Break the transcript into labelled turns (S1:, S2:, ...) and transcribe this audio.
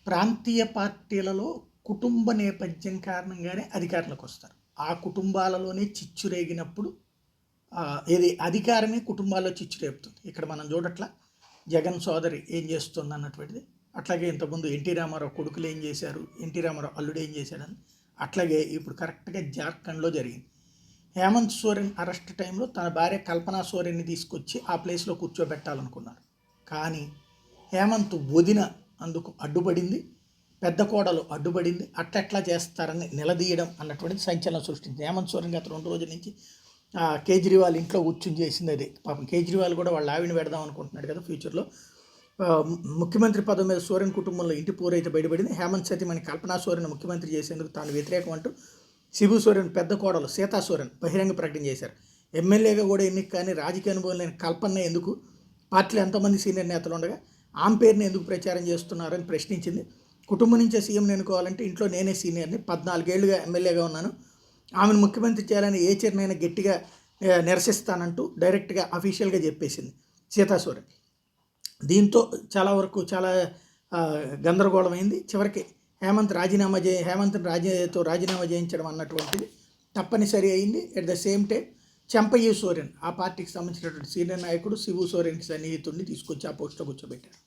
S1: ప్రాంతీయ పార్టీలలో కుటుంబ నేపథ్యం కారణంగానే అధికారంలోకి వస్తారు. ఆ కుటుంబాలలోనే చిచ్చు రేగినప్పుడు ఏది అధికారమే కుటుంబాల్లో చిచ్చు రేపుతుంది. ఇక్కడ మనం చూడట్లా జగన్ సోదరి ఏం చేస్తుంది అన్నటువంటిది. అట్లాగే ఇంతకుముందు ఎన్టీ రామారావు కొడుకులు ఏం చేశారు, ఎన్టీ రామారావు అల్లుడు ఏం చేశాడని. అట్లాగే ఇప్పుడు కరెక్ట్గా జార్ఖండ్లో జరిగింది. హేమంత్ సోరెన్ అరెస్ట్ టైంలో తన భార్య కల్పనా సోరెన్ని తీసుకొచ్చి ఆ ప్లేస్లో కూర్చోబెట్టాలనుకున్నారు. కానీ హేమంత్ వదిన అందుకు అడ్డుపడింది, పెద్ద కోడలు అడ్డుపడింది. అట్లెట్లా చేస్తారని నిలదీయడం అన్నటువంటిది సంచలనం సృష్టించింది. హేమంత్ సోరెన్ గత 2 రోజుల నుంచి కేజ్రీవాల్ ఇంట్లో కూర్చుని చేసింది అదే. పాపం కేజ్రీవాల్ కూడా వాళ్ళ ఆవిడని పెడదాం అనుకుంటున్నాడు కదా ఫ్యూచర్లో. ముఖ్యమంత్రి పదవి మీద సోరెన్ కుటుంబంలో ఇంటి పోరైతే బయటపడింది. హేమంత్ సతీమణి కల్పనా సోరెన్ ముఖ్యమంత్రి చేసేందుకు తాను వ్యతిరేకం అంటూ శిబు సోరెన్ పెద్ద కోడలు సీతా సోరెన్ బహిరంగ ప్రకటన చేశారు. ఎమ్మెల్యేగా కూడా ఎన్నిక కానీ రాజకీయ అనుభవం లేని కల్పన ఎందుకు పార్టీలో ఎంతోమంది సీనియర్ నేతలు ఉండగా ఆమె పేరుని ఎందుకు ప్రచారం చేస్తున్నారని ప్రశ్నించింది. కుటుంబం నుంచే సీఎంని ఎన్నుకోవాలంటే ఇంట్లో నేనే సీనియర్ని, 14 ఏళ్ళుగా ఎమ్మెల్యేగా ఉన్నాను, ఆమెను ముఖ్యమంత్రి చేయాలని ఏ చర్యనైనా గట్టిగా నిరసిస్తానంటూ డైరెక్ట్గా అఫీషియల్గా చెప్పేసింది సీతా సోరెన్. దీంతో చాలా గందరగోళమైంది. చివరికి హేమంత్ని రాజీనామా చేయించడం అన్నటువంటిది తప్పనిసరి అయింది. At the same time Champai Soren ఆ పార్టీకి సంబంధించినటువంటి సీనియర్ నాయకుడు శిబు సోరెన్కి సన్నిహితుడిని తీసుకొచ్చి ఆ పోస్టులో కూర్చోబెట్టారు.